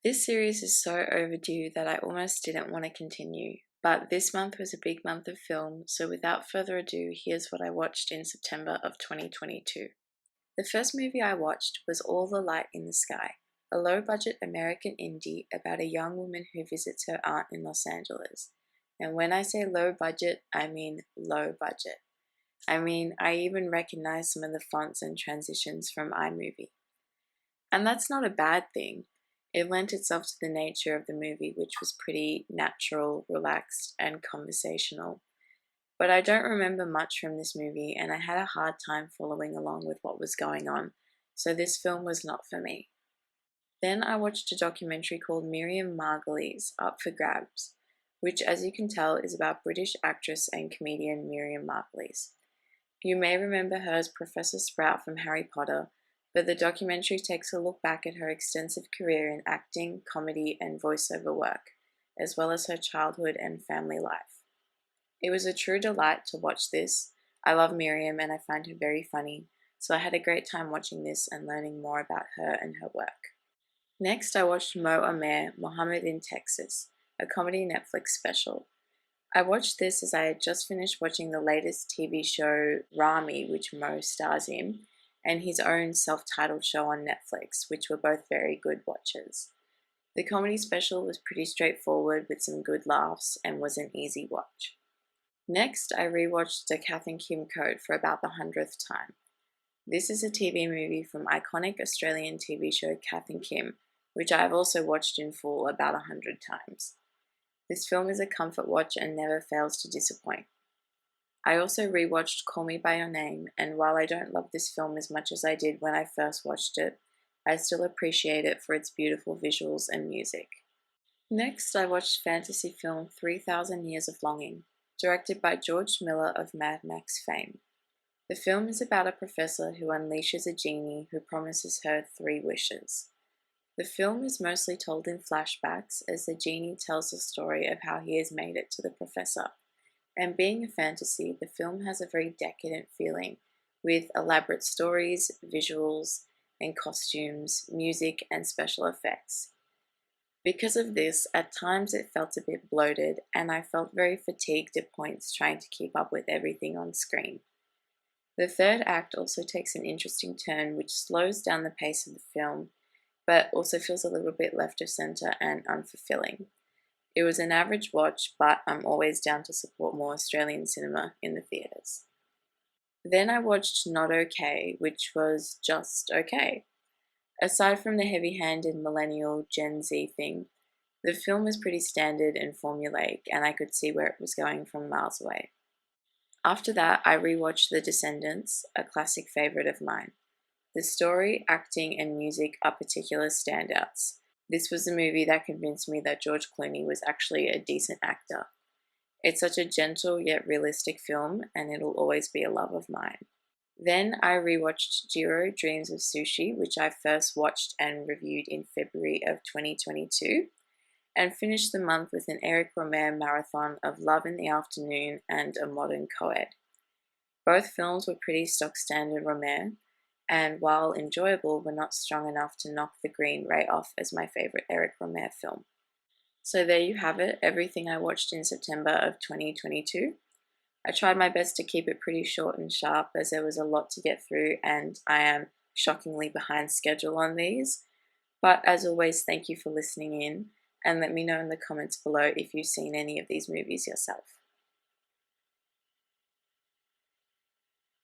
This series is so overdue that I almost didn't want to continue, but this month was a big month of film, so without further ado, here's what I watched in September of 2022. The first movie I watched was All the Light in the Sky, a low-budget American indie about a young woman who visits her aunt in Los Angeles. And when I say low budget, I mean low budget. I even recognize some of the fonts and transitions from iMovie. And that's not a bad thing. It lent itself to the nature of the movie, which was pretty natural, relaxed, and conversational. But I don't remember much from this movie, and I had a hard time following along with what was going on, so this film was not for me. Then I watched a documentary called Miriam Margolyes, Up for Grabs, which, as you can tell, is about British actress and comedian Miriam Margolyes. You may remember her as Professor Sprout from Harry Potter, but the documentary takes a look back at her extensive career in acting, comedy, and voiceover work, as well as her childhood and family life. It was a true delight to watch this. I love Miriam and I find her very funny, so I had a great time watching this and learning more about her and her work. Next, I watched Mo Amer, Mohammed in Texas, a comedy Netflix special. I watched this as I had just finished watching the latest TV show Rami, which Mo stars in, and his own self-titled show on Netflix, which were both very good watches. The comedy special was pretty straightforward with some good laughs and was an easy watch. Next, I rewatched The Kath and Kim Code for about the 100th time. This is a TV movie from iconic Australian TV show Kath and Kim, which I have also watched in full about 100 times. This film is a comfort watch and never fails to disappoint. I also rewatched Call Me By Your Name, and while I don't love this film as much as I did when I first watched it, I still appreciate it for its beautiful visuals and music. Next, I watched fantasy film 3000 Years of Longing, directed by George Miller of Mad Max fame. The film is about a professor who unleashes a genie who promises her 3 wishes. The film is mostly told in flashbacks as the genie tells the story of how he has made it to the professor. And being a fantasy, the film has a very decadent feeling, with elaborate stories, visuals, and costumes, music, and special effects. Because of this, at times it felt a bit bloated, and I felt very fatigued at points trying to keep up with everything on screen. The third act also takes an interesting turn which slows down the pace of the film, but also feels a little bit left of center and unfulfilling. It was an average watch, but I'm always down to support more Australian cinema in the theatres. Then I watched Not Okay, which was just okay. Aside from the heavy-handed millennial Gen Z thing, the film was pretty standard and formulaic, and I could see where it was going from miles away. After that, I rewatched The Descendants, a classic favourite of mine. The story, acting, and music are particular standouts. This was the movie that convinced me that George Clooney was actually a decent actor. It's such a gentle yet realistic film, and it'll always be a love of mine. Then I rewatched Jiro Dreams of Sushi, which I first watched and reviewed in February of 2022, and finished the month with an Eric Romer marathon of Love in the Afternoon and A Modern Coed. Both films were pretty stock standard Romer, and while enjoyable, were not strong enough to knock The Green right off as my favourite Eric Romer film. So there you have it, everything I watched in September of 2022. I tried my best to keep it pretty short and sharp as there was a lot to get through and I am shockingly behind schedule on these. But as always, thank you for listening in and let me know in the comments below if you've seen any of these movies yourself.